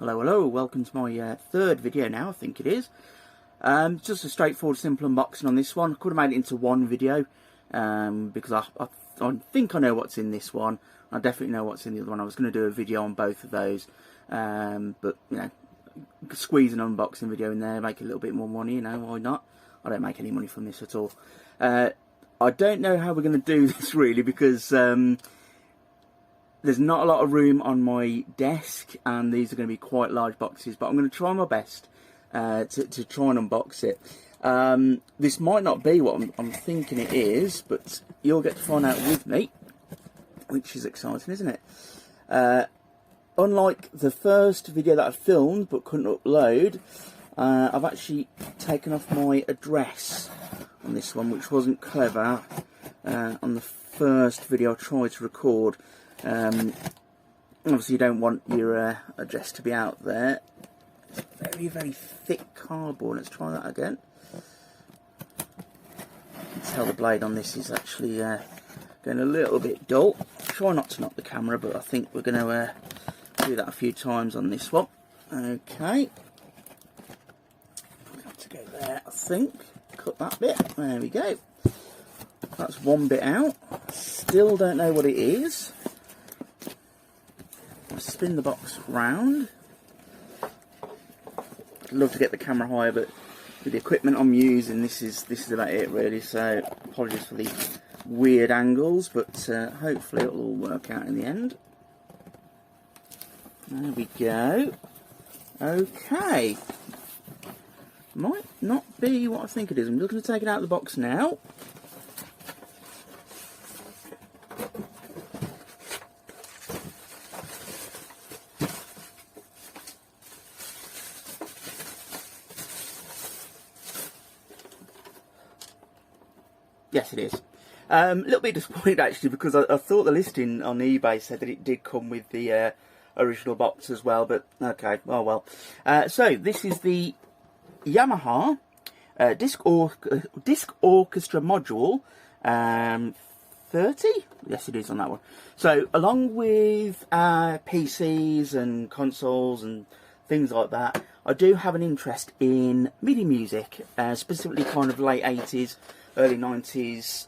Hello, welcome to my third video now, I think it is. Just a straightforward, simple unboxing on this one. I could have made it into one video, because I think I know what's in this one. I definitely know what's in the other one. I was going to do a video on both of those, but, you know, squeeze an unboxing video in there, make a little bit more money, you know, why not? I don't make any money from this at all. I don't know how we're going to do this, really, because there's not a lot of room on my desk, and these are going to be quite large boxes, but I'm going to try my best to try and unbox it. This might not be what I'm thinking it is, but you'll get to find out with me, which is exciting, isn't it? Unlike the first video that I filmed but couldn't upload, I've actually taken off my address on this one, which wasn't clever on the first video I tried to record. Obviously you don't want your address to be out there. It's very, very thick cardboard. Let's try that again. You can tell the blade on this is actually going a little bit dull. Try not to knock the camera, but I think we're going to do that a few times on this one. Okay. Have to go there, I think. Cut that bit. There we go. That's one bit out. Still don't know what it is. I'll spin the box round. I'd love to get the camera higher, but with the equipment I'm using, this is about it really. So apologies for the weird angles, but hopefully it'll all work out in the end. There we go. Okay. Might not be what I think it is. I'm just going to take it out of the box now. Yes, it is. A little bit disappointed actually, because I thought the listing on eBay said that it did come with the original box as well, but okay, oh well. So this is the Yamaha disc orchestra module 30. Yes, it is on that one. So along with PCs and consoles and things like that, I do have an interest in MIDI music, specifically kind of late 80s, early 90s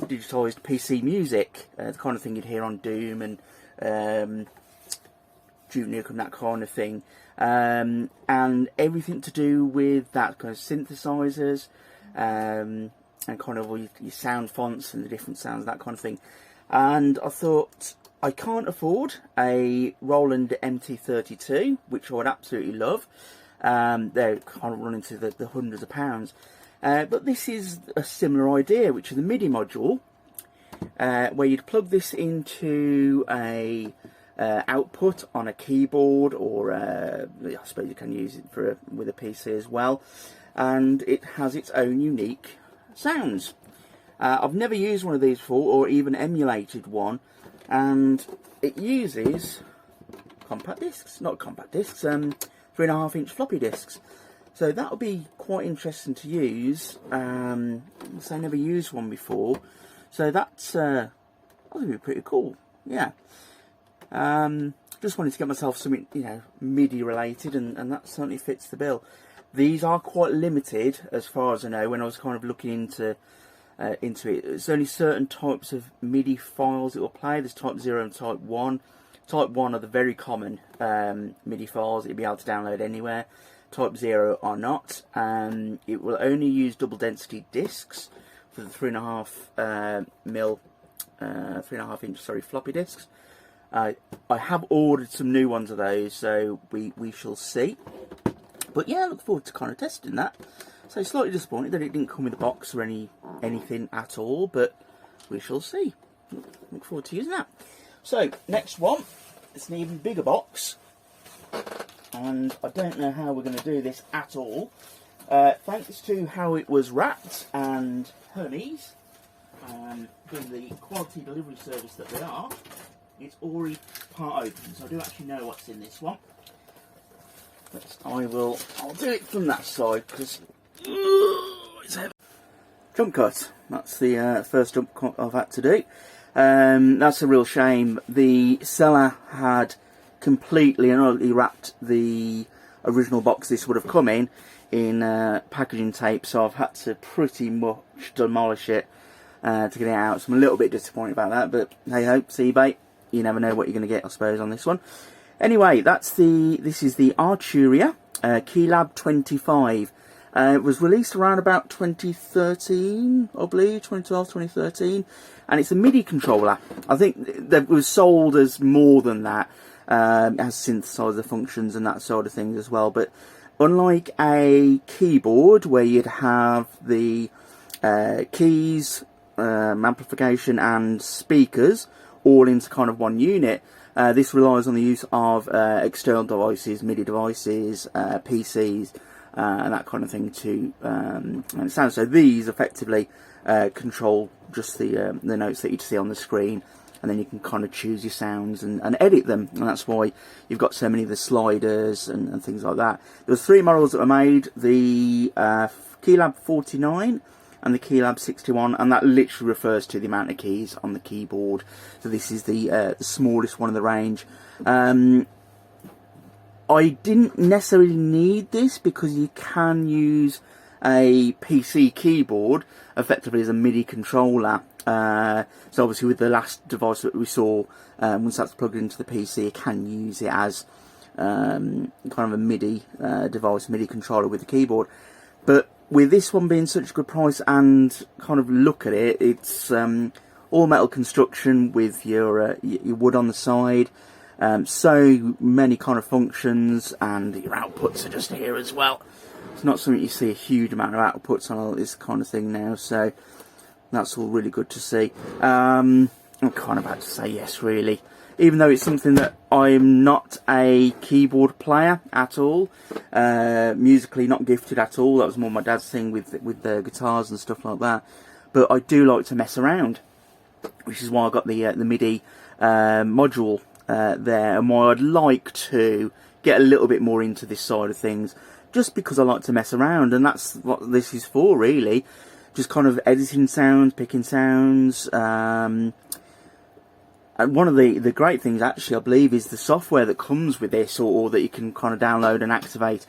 digitised PC music, the kind of thing you'd hear on Doom and Duke Nukem, that kind of thing, and everything to do with that kind of synthesizers, and kind of all your sound fonts and the different sounds, that kind of thing. And I thought, I can't afford a Roland MT32, which I would absolutely love. They're kind of running to the hundreds of pounds. But this is a similar idea, which is a MIDI module, where you'd plug this into a output on a keyboard, or I suppose you can use it with a PC as well, and it has its own unique sounds. I've never used one of these before, or even emulated one, and it uses compact discs, not compact discs, 3.5-inch floppy disks. So that would be quite interesting to use. So I never used one before, so that's going to be pretty cool. Yeah. Just wanted to get myself something, you know, MIDI related, and that certainly fits the bill. These are quite limited, as far as I know. When I was kind of looking into it, there's only certain types of MIDI files it will play. There's Type 0 and Type 1. Type 1 are the very common MIDI files that you'll be able to download anywhere. Type 0 are not. It will only use double density discs for the 3.5-inch floppy discs. I have ordered some new ones of those, so we shall see. But yeah, I look forward to kind of testing that. So slightly disappointed that it didn't come with a box or anything at all, but we shall see. Look forward to using that. So next one, it's an even bigger box, and I don't know how we're going to do this at all. Thanks to how it was wrapped and Hermes, being the quality delivery service that they are, it's already part open, so I do actually know what's in this one. But I'll do it from that side, because it's heavy. Jump cut. That's the first jump cut I've had to do. That's a real shame. The seller had completely and utterly wrapped the original box this would have come in packaging tape, so I've had to pretty much demolish it to get it out. So I'm a little bit disappointed about that, but hey ho, it's eBay. You never know what you're going to get, I suppose, on this one. Anyway, this is the Arturia Keylab 25. It was released around about 2013, I believe, 2012, 2013, and it's a MIDI controller. I think that was sold as more than that. It has synthesizer functions and that sort of things as well, but unlike a keyboard where you'd have the keys, amplification and speakers all into kind of one unit, this relies on the use of external devices, MIDI devices, PCs, and that kind of thing to and sound. So these effectively control just the notes that you see on the screen, and then you can kind of choose your sounds and edit them, and that's why you've got so many of the sliders and things like that. There was 3 models that were made: the Keylab 49 and the Keylab 61, and that literally refers to the amount of keys on the keyboard. So this is the smallest one of the range. I didn't necessarily need this because you can use a PC keyboard effectively as a MIDI controller. So obviously with the last device that we saw, once that's plugged into the PC, you can use it as kind of a MIDI device, MIDI controller with the keyboard. But with this one being such a good price and kind of look at it, it's all metal construction with your wood on the side. So many kind of functions, and your outputs are just here as well. It's not something you see a huge amount of outputs on all this kind of thing now, so that's all really good to see. I'm kind of about to say yes, really. Even though it's something that I'm not a keyboard player at all, musically not gifted at all. That was more my dad's thing with the guitars and stuff like that. But I do like to mess around, which is why I got the MIDI module there, and why I'd like to get a little bit more into this side of things, just because I like to mess around, and that's what this is for, really. Just kind of editing sounds, picking sounds. And one of the great things, actually, I believe, is the software that comes with this, or that you can kind of download and activate.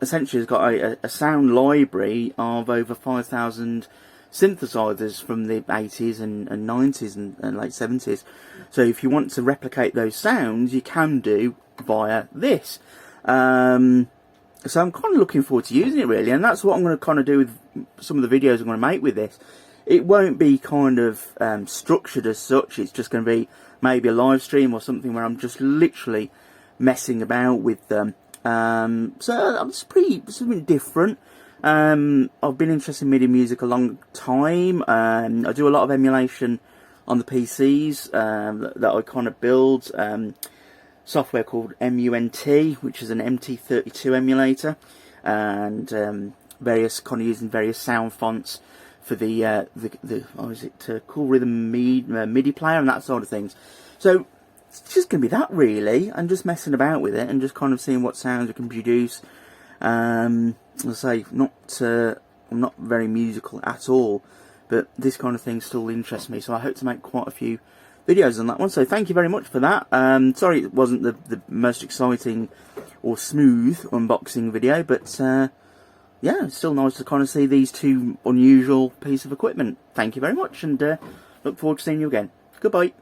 Essentially, it's got a sound library of over 5,000 synthesizers from the 80s and 90s and late 70s. So if you want to replicate those sounds, you can do via this. So I'm kind of looking forward to using it, really, and that's what I'm going to kind of do with some of the videos I'm going to make with this. It won't be kind of structured as such. It's just going to be maybe a live stream or something where I'm just literally messing about with them. So it's something different. I've been interested in MIDI music a long time. I do a lot of emulation on the PCs that I kind of build. Software called MUNT, which is an MT32 emulator, and using various sound fonts for the Cool Rhythm MIDI player and that sort of things. So it's just going to be that, really, and just messing about with it and just kind of seeing what sounds we can produce. As I say, I'm not very musical at all, but this kind of thing still interests me, so I hope to make quite a few videos on that one. So thank you very much for that. Sorry it wasn't the most exciting or smooth unboxing video, but yeah, it's still nice to kind of see these two unusual pieces of equipment. Thank you very much, and look forward to seeing you again. Goodbye.